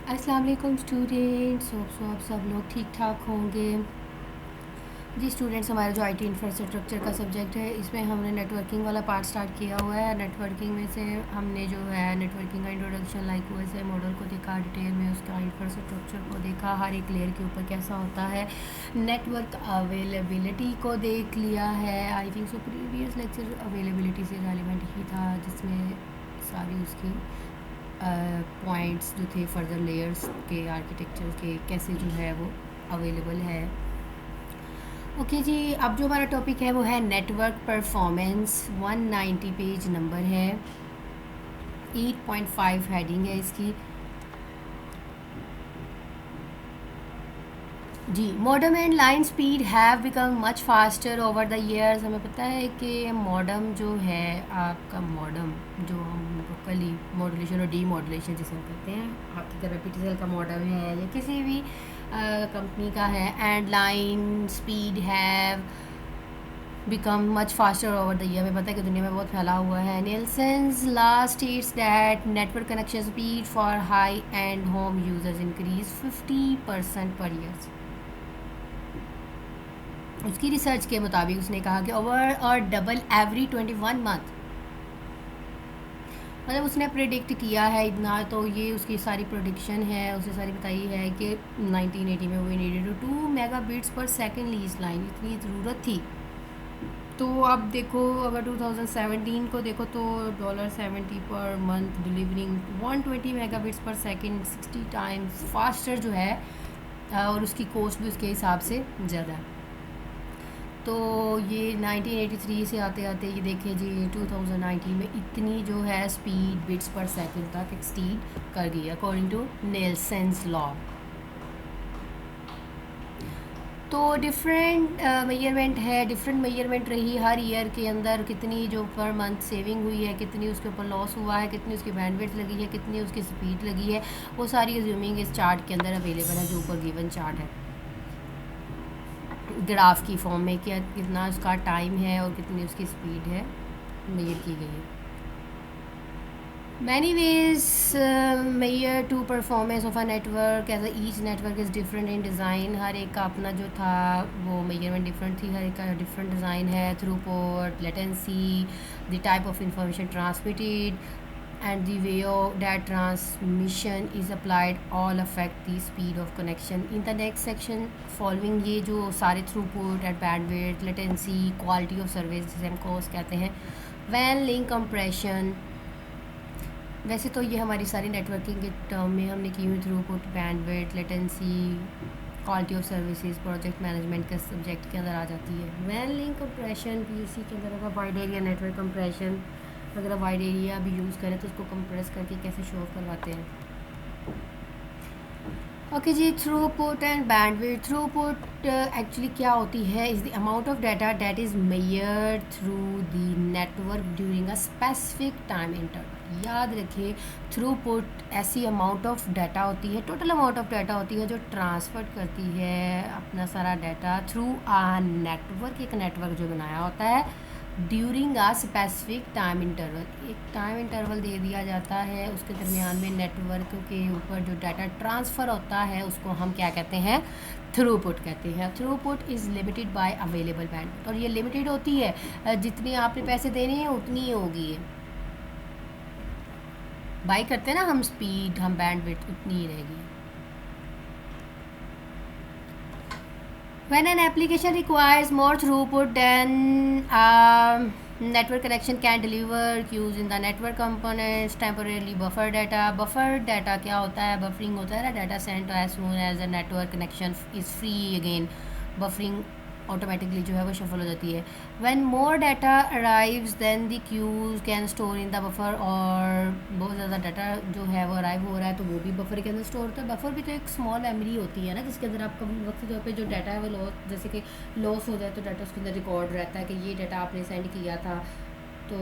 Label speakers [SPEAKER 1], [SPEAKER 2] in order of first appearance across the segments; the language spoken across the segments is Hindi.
[SPEAKER 1] अस्सलाम वालेकुम स्टूडेंट्स। सो आप सब लोग ठीक ठाक होंगे। जी स्टूडेंट्स, हमारा जो आईटी इंफ्रास्ट्रक्चर का सब्जेक्ट है, इसमें हमने नेटवर्किंग वाला पार्ट स्टार्ट किया हुआ है। नेटवर्किंग में से हमने जो है नेटवर्किंग का इंट्रोडक्शन लाइक ओएसआई मॉडल को देखा, डिटेल में उसका इंफ्रास्ट्रक्चर को देखा, हर एक लेयर के ऊपर कैसा होता है, नेटवर्क अवेलेबिलिटी को देख लिया है। I think so previous lecture availability से रेलिवेंट ही था, जिसमें सारी उसकी पॉइंट्स जो थे फर्दर लेयर्स के आर्किटेक्चर के कैसे जो है वो अवेलेबल है। ओके जी, अब जो हमारा टॉपिक है वो है नेटवर्क परफॉर्मेंस। 190 पेज नंबर है, 8.5 हेडिंग है इसकी। जी, modem and line speed have become much faster over the years. हमें पता है कि मॉडम जो है आपका मॉडम जो हम लोकली मॉड्यूलेशन और डी मॉड्यूलेशन जिसे हम कहते हैं, आपकी तरह पीटीसीएल का मॉडम है या किसी भी कंपनी का है, and line speed have become much faster over the year. हमें पता है कि दुनिया में बहुत फैला हुआ है। Nielsen's law states that network connection speed for high end home users increase 50% per year. उसकी रिसर्च के मुताबिक उसने कहा कि ओवर और डबल एवरी 21 मंथ। मतलब उसने प्रिडिक्ट किया है इतना, तो ये उसकी सारी प्रोडिक्शन है, उसने सारी बताई है कि 1980 में वी नीडेड 2 मेगाबिट्स पर सेकंड लीज लाइन, इतनी ज़रूरत थी। तो अब देखो, अगर 2017 को देखो तो $70 पर मंथ डिलीवरिंग 120 मेगाबिट्स पर सेकंड, 60 टाइम्स फास्टर जो है, और उसकी कॉस्ट भी उसके हिसाब से ज़्यादा है। तो ये 1983 से आते आते ये देखें जी 2019 में इतनी जो है स्पीड बिट्स पर सेकंड तक एक्सटीड कर गई अकॉर्डिंग टू नेल्सन्स लॉ। तो डिफरेंट मेजरमेंट है, डिफरेंट मेजरमेंट रही हर ईयर के अंदर, कितनी जो पर मंथ सेविंग हुई है, कितनी उसके ऊपर लॉस हुआ है, कितनी उसकी बैंडविड्थ लगी है, कितनी उसकी स्पीड लगी है, वो सारी अज्यूमिंग इस चार्ट के अंदर अवेलेबल है जो ऊपर गिवन चार्ट है ग्राफ की फॉर्म में, कि कितना उसका टाइम है और कितनी उसकी स्पीड है मेजर की गई है। Many ways measure to performance of a network, as each network is different in design। हर एक का अपना जो था वो मेजरमेंट डिफरेंट थी, हर एक का डिफरेंट डिज़ाइन है। Throughput, latency, the type of information transmitted and the way of that transmission is applied all affect the speed of connection। in the next section following ये जो सारे throughput and bandwidth, latency, quality of service जिसे हम कोस कहते हैं, WAN link compression। वैसे तो ये हमारी सारी नेटवर्किंग के टर्म में हमने की हुई throughput, bandwidth, latency, quality of services, project management के सब्जेक्ट के अंदर आ जाती है। वैन लिंक कंप्रेशन पीसी के अंदर होगा वाइड एरिया नेटवर्क कंप्रेशन। अगर आप वाइड एरिया भी यूज़ करें तो उसको कंप्रेस करके कैसे शो ऑफ करवाते हैं। Okay ji, throughput and bandwidth. Throughput actually क्या होती है, is the amount of data that is measured through the network during a specific time interval. याद रखिए, थ्रूपुट ऐसी अमाउंट ऑफ डाटा होती है, टोटल अमाउंट ऑफ डाटा होती है जो ट्रांसफ़र करती है अपना सारा डाटा थ्रू आ नेटवर्क, एक नेटवर्क जो बनाया होता है ड्यूरिंग आ स्पेसिफिक टाइम इंटरवल। एक टाइम इंटरवल दे दिया जाता है, उसके दरमियान में नेटवर्क के ऊपर जो डाटा ट्रांसफ़र होता है उसको हम क्या कहते हैं, थ्रूपुट कहते हैं। Throughput is limited by available bandwidth, और ये लिमिटेड होती है, जितनी आपने पैसे देने हैं उतनी ही होगी। बाई करते हैं ना हम स्पीड, हम बैंडविड्थ, उतनी ही रहेगी। When an application requires more throughput than network connection can deliver, queues in the network components temporarily buffer data। buffer data क्या होता है, buffering होता है ना, data sent as soon as the network connection is free again। buffering automatically जो है वो शफल हो जाती है। When more data arrives then the queues can store in the buffer. और बहुत ज़्यादा डाटा जो है वो अराइव हो रहा है तो वो भी बफर के अंदर स्टोर होता है। बफर भी तो एक स्मॉल मेमोरी होती है ना, जिसके अंदर आपका वक्त तौर पे जो डाटा है वो लॉस, जैसे कि लॉस हो जाए तो डाटा उसके अंदर रिकॉर्ड रहता है कि ये डाटा आपने सेंड किया था। तो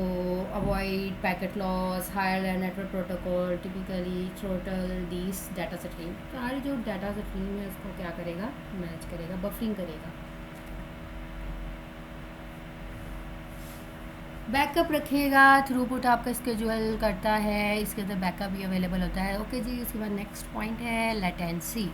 [SPEAKER 1] avoid packet loss, higher network protocol typically throttle this data stream. सारी जो डाटा स्ट्रीम है उसको क्या करेगा, मैनेज करेगा, बफरिंग करेगा। बैकअप रखिएगा, थ्रूपुट आपका स्केड्यूल करता है, इसके अंदर बैकअप भी अवेलेबल होता है। ओके जी, उसके बाद नेक्स्ट पॉइंट है latency.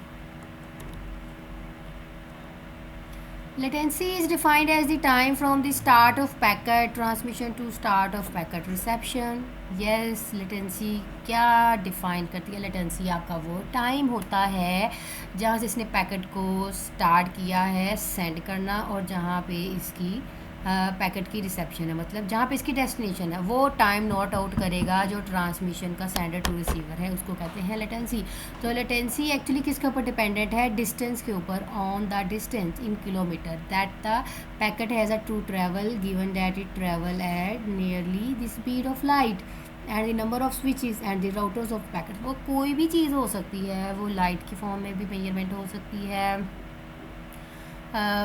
[SPEAKER 1] Latency is defined as the time from the start of packet transmission to start of packet reception. Yes, latency क्या डिफ़ाइन करती है? latency आपका वो टाइम होता है जहाँ से इसने पैकेट को स्टार्ट किया है सेंड करना और जहाँ पे इसकी पैकेट की रिसेप्शन है, मतलब जहाँ पे इसकी डेस्टिनेशन है, वो टाइम नोट आउट करेगा जो ट्रांसमिशन का सेंडर टू रिसीवर है, उसको कहते हैं लेटेंसी। तो लेटेंसी एक्चुअली किसके ऊपर डिपेंडेंट है? डिस्टेंस के ऊपर, on the distance in kilometre that the packet has a to travel given that it travel at nearly the speed of light and the number of switches and the routers of packet. वो कोई भी चीज़ हो सकती है, वो लाइट की फॉर्म में भी मेजरमेंट हो सकती है,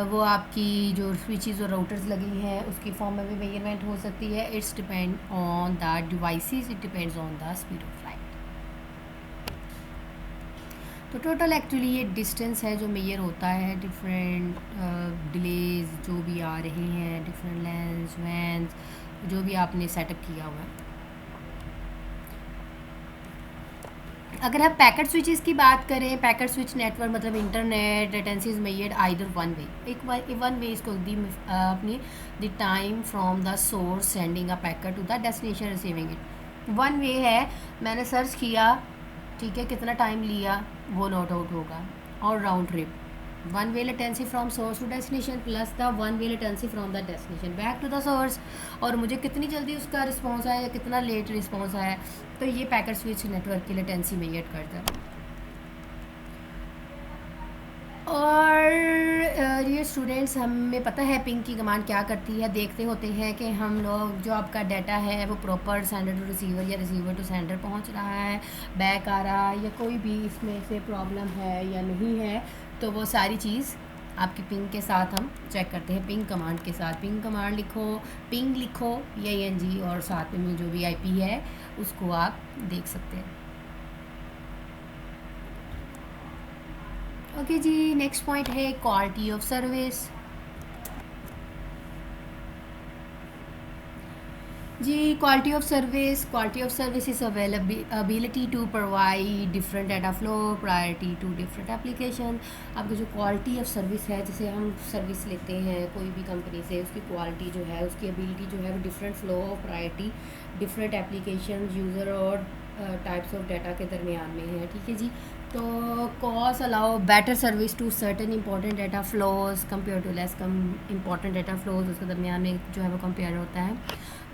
[SPEAKER 1] वो आपकी जो स्विचेस और राउटर्स लगी हैं उसकी फॉर्म में भी मेजरमेंट हो सकती है। It's depend on the devices, it depends on the speed of light. तो टोटल एक्चुअली ये डिस्टेंस है जो मेजर होता है, डिफरेंट डिलेज जो भी आ रहे हैं, डिफरेंट लेंस वैंस जो भी आपने सेटअप किया हुआ है। अगर हम पैकेट स्विचेस की बात करें, पैकेट स्विच नेटवर्क मतलब internet, latency is measured either one way. एक वन वे इसको दी अपनी the time from the source sending a packet to the destination receiving it. One way है, मैंने सर्च किया, ठीक है, कितना टाइम लिया वो नोट आउट होगा। और round trip, one way latency from source to destination plus the one way latency from the destination back to the source, और मुझे कितनी जल्दी उसका रिस्पॉन्स आया या कितना लेट रिस्पॉन्स आया, तो ये पैकेट स्विच नेटवर्क की लेटेंसी मेजर करता है। और ये स्टूडेंट्स, हमें पता है पिंग की कमांड क्या करती है, देखते होते हैं कि हम लोग जो आपका डाटा है वो प्रॉपर सेंडर टू रिसीवर या रिसीवर टू सेंडर पहुंच रहा है, बैक आ रहा है, या कोई भी इसमें से प्रॉब्लम है या नहीं है, तो वो सारी चीज़ आपकी पिंग के साथ हम चेक करते हैं। पिंग कमांड के साथ, पिंग कमांड लिखो, पिंग लिखो PING, और साथ में जो भी IP है उसको आप देख सकते हैं। ओके जी, नेक्स्ट पॉइंट है क्वालिटी ऑफ सर्विस। जी, quality of service is availability to provide different data flow, priority to different application. आपकी जो क्वालिटी ऑफ सर्विस है, जैसे हम सर्विस लेते हैं कोई भी कंपनी से, उसकी क्वालिटी जो है, उसकी एबिलिटी जो है वो different flow of priority different application user और टाइप्स ऑफ डाटा के दरमियान में है, ठीक है जी। तो cost allow better service to certain important data flows compare to less कम इंपॉर्टेंट डाटा फ्लोज, उसके दरमियान में जो है वो कंपेयर होता है,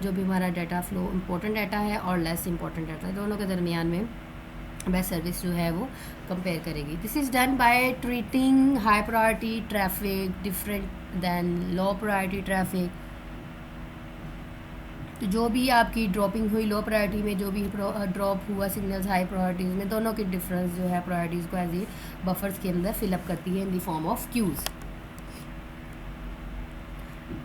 [SPEAKER 1] जो भी हमारा डाटा फ्लो इंपॉर्टेंट डाटा है और लेस इंपॉर्टेंट डाटा है, दोनों के दरमियान में बेस्ट सर्विस जो है वो कंपेयर करेगी। This is done by treating high priority traffic different than low priority traffic. तो जो भी आपकी ड्रॉपिंग हुई लो प्रायोरिटी में, जो भी ड्रॉप हुआ सिग्नल्स हाई प्रायोरिटीज़ में, दोनों की डिफरेंस जो है प्रायोरिटीज़ को एज ए बफर्स के अंदर फिलअप करती है in the form of queues.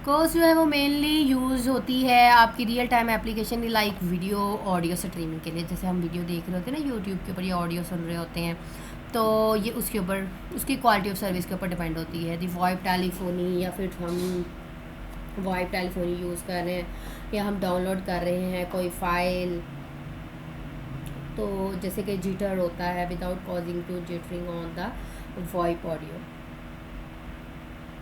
[SPEAKER 1] कोर्स जो है वो मेनली यूज़ होती है आपकी real time application like video audio streaming के लिए। जैसे हम वीडियो देख रहे होते हैं ना यूट्यूब के ऊपर, या ऑडियो सुन रहे होते हैं, तो ये उसके ऊपर उसकी क्वालिटी ऑफ सर्विस के ऊपर डिपेंड होती है। दी वॉइस टेलीफोनी, या फिर हम वॉइस टेलीफोनी यूज़ कर रहे हैं, या हम डाउनलोड कर रहे हैं कोई फ़ाइल, तो जैसे कि जिटर होता है without causing to jittering on the voice audio.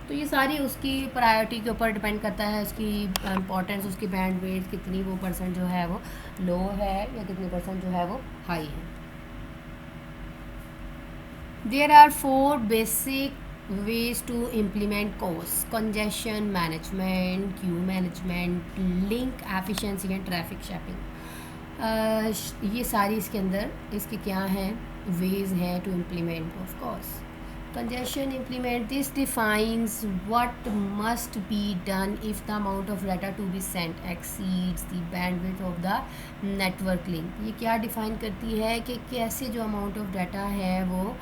[SPEAKER 1] तो ये सारी उसकी प्रायोरिटी के ऊपर डिपेंड करता है, उसकी इम्पोर्टेंस, उसकी बैंडविड्थ कितनी वो परसेंट जो है वो लो है या कितनी परसेंट जो है वो हाई है। There are 4 basic ways to implement cost: congestion management, queue management, link efficiency and traffic shaping। ये सारी इसके अंदर इसके क्या हैं ways हैं to implement of cost। congestion implement, this defines what must be done if the amount of data to be sent exceeds the bandwidth of the network link। ये क्या डिफ़ाइन करती है कि कैसे जो अमाउंट ऑफ डाटा है वो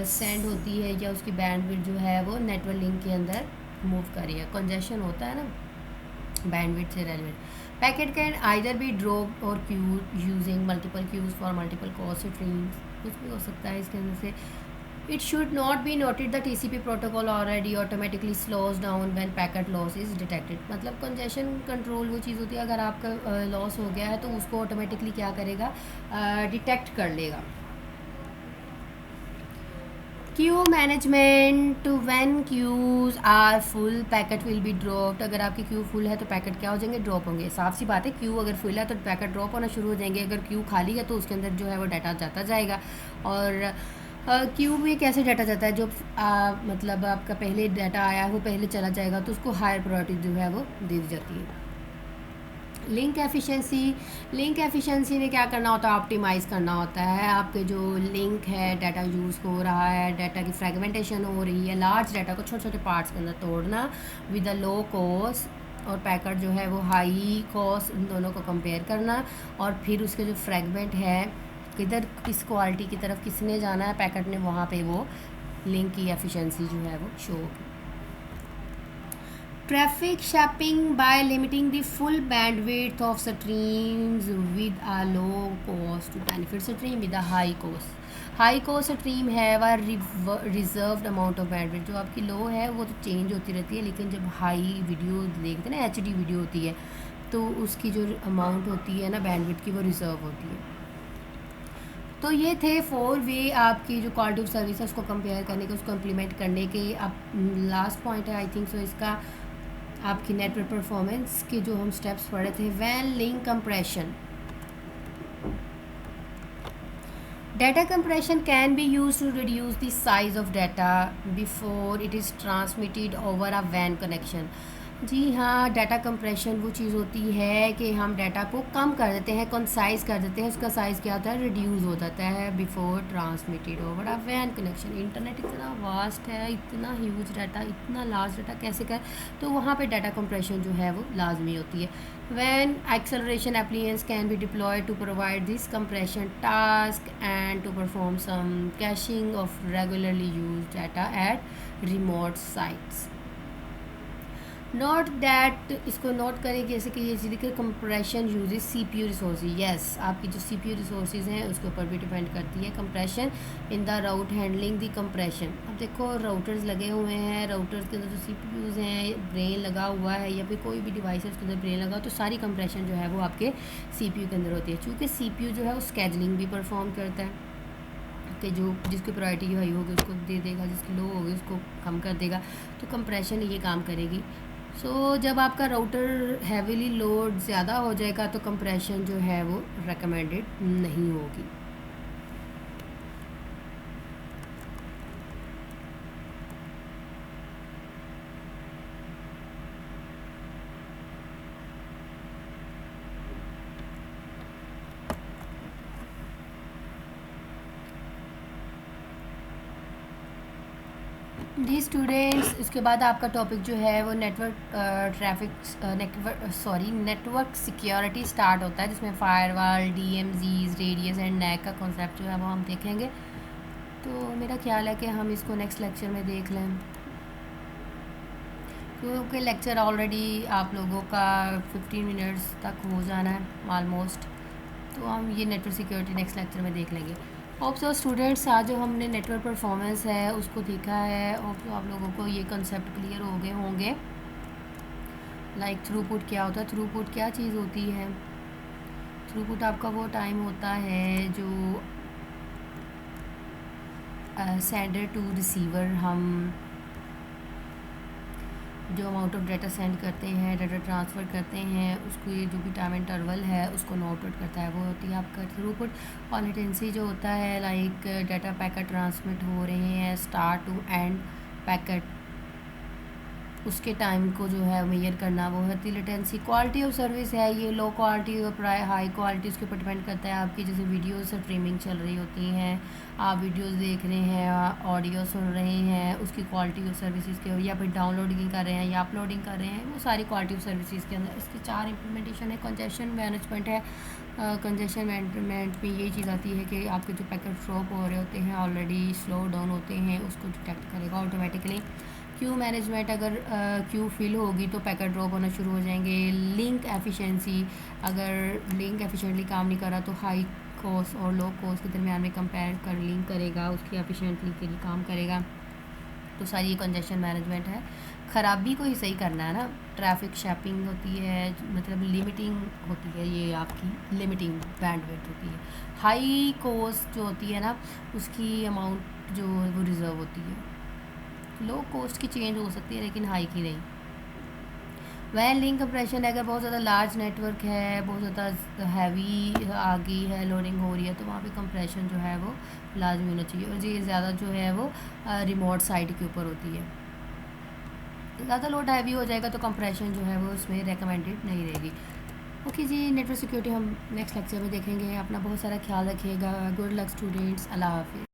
[SPEAKER 1] सेंड होती है या उसकी बैंडविड्थ जो है वो नेटवर्क लिंक के अंदर मूव कर रही है। कंजेशन होता है ना बैंडविड्थ से relevant. Packet can either be drop or queue using multiple queues for multiple cost streams, कुछ भी हो सकता है इसके अंदर से। It should not be noted the TCP protocol already automatically slows down when packet loss is detected. मतलब congestion control वो चीज़ होती है, अगर आपका लॉस हो गया है तो उसको ऑटोमेटिकली क्या करेगा, डिटेक्ट कर लेगा. Queue management, when queues are full packet will be dropped. अगर आपकी क्यू फुल है तो पैकेट क्या हो जाएंगे, ड्रॉप होंगे. साफ सी बात है, क्यू अगर फुल है तो पैकेट ड्रॉप होना शुरू हो जाएंगे. अगर क्यू खाली है तो उसके अंदर जो है वो डाटा जाता जाएगा. और क्यू में कैसे डाटा जाता है, जो मतलब आपका पहले डाटा आया है वो पहले चला जाएगा तो उसको हायर प्रायोरिटी जो है वो दे दी जाती है. लिंक एफिशिएंसी में क्या करना होता है, ऑप्टिमाइज़ करना होता है. आपके जो लिंक है, डाटा यूज़ हो रहा है, डाटा की फ्रेगमेंटेशन हो रही है, लार्ज डाटा को छोटे छोटे पार्ट्स के अंदर तोड़ना विद अ लो कॉस्ट, और पैकेट जो है वो हाई कॉस्ट, उन दोनों को कंपेयर करना. और फिर उसके जो फ्रेगमेंट है, किधर किस क्वालिटी की तरफ किसने जाना है पैकेट ने, वहाँ पे वो लिंक की एफिशिएंसी जो है वो शो होगी. Traffic shaping by limiting the full bandwidth of streams with a low cost to benefit stream with a high cost. High cost stream है वह रिजर्व्ड अमाउंट ऑफ बैंडविड्थ. जो आपकी लो है वो तो चेंज होती रहती है, लेकिन जब हाई वीडियो देखते हैं ना, HD वीडियो होती है, तो उसकी जो अमाउंट होती है ना बैंडविड्थ की, वो रिजर्व होती है. तो ये थे 4 वे आपकी जो क्वालिटी ऑफ सर्विस है उसको कंपेयर करने के, उसको इम्प्लीमेंट करने के. अब लास्ट पॉइंट है आई थिंक सो इसका, आपकी नेटवर्क परफॉर्मेंस के जो हम स्टेप्स पढ़े थे. When link compression, data compression can be use to reduce the size of data before it is transmitted over a वैन कनेक्शन. जी हाँ, डाटा कंप्रेशन वो चीज़ होती है कि हम डाटा को कम कर देते हैं, कंसाइज कर देते हैं. उसका साइज़ क्या होता है, रिड्यूस हो जाता है बिफोर ट्रांसमिटेड ओवर अ वैन कनेक्शन. इंटरनेट इतना वास्ट है, इतना ह्यूज डाटा, इतना लार्ज डाटा कैसे कर, तो वहाँ पे डाटा कंप्रेशन जो है वो लाजमी होती है. वैन acceleration appliances can be deployed to provide this compression task and to perform some caching of regularly use data at remote sites. Note that, इसको नोट करें जैसे कि ये चीज़ कि compression uses CPU resources. Yes, आपकी जो CPU रिसोर्सेज हैं उसके ऊपर भी डिपेंड करती है compression in the route handling the compression. अब देखो राउटर्स लगे हुए हैं, राउटर्स के अंदर जो CPUs हैं, ब्रेन लगा हुआ है, या फिर कोई भी डिवाइस है उसके अंदर ब्रेन लगा, तो सारी कंप्रेशन जो है वो आपके CPU के अंदर होती है. चूँकि CPU जो है वो स्केजलिंग भी परफॉर्म करता है कि जो जिसकी प्रायोरिटी हाई होगी उसको दे देगा, जिसकी लो होगी उसको कम कर देगा. तो कंप्रेशन ये काम करेगी. जब आपका राउटर हैवीली लोड ज़्यादा हो जाएगा तो कंप्रेशन जो है वो रेकमेंडेड नहीं होगी. जी स्टूडेंट्स, इसके बाद आपका टॉपिक जो है वो नेटवर्क सिक्योरिटी स्टार्ट होता है, जिसमें firewall, DMZs, radius and NAC का कॉन्सेप्ट जो है वो हम देखेंगे. तो मेरा ख्याल है कि हम इसको नेक्स्ट लेक्चर में देख लें, क्योंकि लेक्चर ऑलरेडी आप लोगों का 15 मिनट्स तक हो जाना है ऑलमोस्ट. तो हम ये नेटवर्क सिक्योरिटी नेक्स्ट लेक्चर में देख लेंगे. होप सो स्टूडेंट्स, आज जो हमने नेटवर्क परफॉर्मेंस है उसको देखा है, और तो आप लोगों को ये कंसेप्ट क्लियर हो गए होंगे. लाइक थ्रूपुट क्या होता है, थ्रूपुट क्या चीज़ होती है. थ्रूपुट आपका वो टाइम होता है जो सेंडर टू रिसीवर हम जो अमाउंट ऑफ डाटा सेंड करते हैं, डाटा ट्रांसफ़र करते हैं, उसको ये जो भी टाइम इंटरवल है उसको नोट आउट करता है, वो होती है आपका थ्रूपुट. और लेटेंसी जो होता है, लाइक डाटा पैकेट ट्रांसमिट हो रहे हैं स्टार्ट टू एंड पैकेट, उसके टाइम को जो है मेजर करना, वो है लेटेंसी. क्वालिटी ऑफ सर्विस है ये, लो क्वालिटी और हाई क्वालिटी, उसके ऊपर डिपेंड करता है. आपकी जैसे वीडियोस स्ट्रीमिंग चल रही होती हैं, आप वीडियोस देख रहे हैं, ऑडियो सुन रहे हैं, उसकी क्वालिटी ऑफ सर्विसेज के, या फिर डाउनलोडिंग कर रहे हैं या अपलोडिंग कर रहे हैं, वो सारी क्वालिटी ऑफ सर्विसेज के अंदर. इसके 4 इम्प्लीमेंटेशन है. कंजेशन मैनेजमेंट है. कंजेशन मैनेजमेंट में ये चीज़ आती है कि आपके जो पैकेट ड्रॉप हो रहे होते हैं, ऑलरेडी स्लो डाउन होते हैं, उसको डिटेक्ट करेगा ऑटोमेटिकली. क्यू मैनेजमेंट, अगर क्यू फिल होगी तो पैकेट ड्रॉप होना शुरू हो जाएंगे। लिंक एफिशिएंसी, अगर लिंक एफिशिएंटली काम नहीं कर रहा तो हाई कॉस्ट और लो कॉस्ट के दरमियान में कंपेयर कर लिंक करेगा, उसकी एफिशिएंटली के लिए काम करेगा। तो सारी ये कंजेशन मैनेजमेंट है। ख़राबी को ही सही करना है ना। ट्रैफिक शैपिंग होती है, मतलब लिमिटिंग होती है, ये आपकी लिमिटिंग बैंडविड्थ होती है। हाई कॉस्ट जो होती है ना, उसकी अमाउंट जो वो रिज़र्व होती है। लो कॉस्ट की चेंज हो सकती है लेकिन हाई की नहीं। वैन लिंक कंप्रेशन, अगर बहुत ज़्यादा लार्ज नेटवर्क है, बहुत ज़्यादा हैवी आ गई है, लोडिंग हो रही है, तो वहाँ पे कंप्रेशन जो है वो लाजमी होना चाहिए। और ये ज़्यादा जो है वो रिमोट साइट के ऊपर होती है। ज़्यादा लोड हैवी हो जाएगा तो कंप्रेशन जो है वो उसमें रिकमेंडेड नहीं रहेगी। ओके जी, नेटवर्क सिक्योरिटी हम नेक्स्ट लेक्चर में देखेंगे। अपना बहुत सारा ख्याल रखिएगा। गुड लक स्टूडेंट्स, अल्लाह हाफिज़।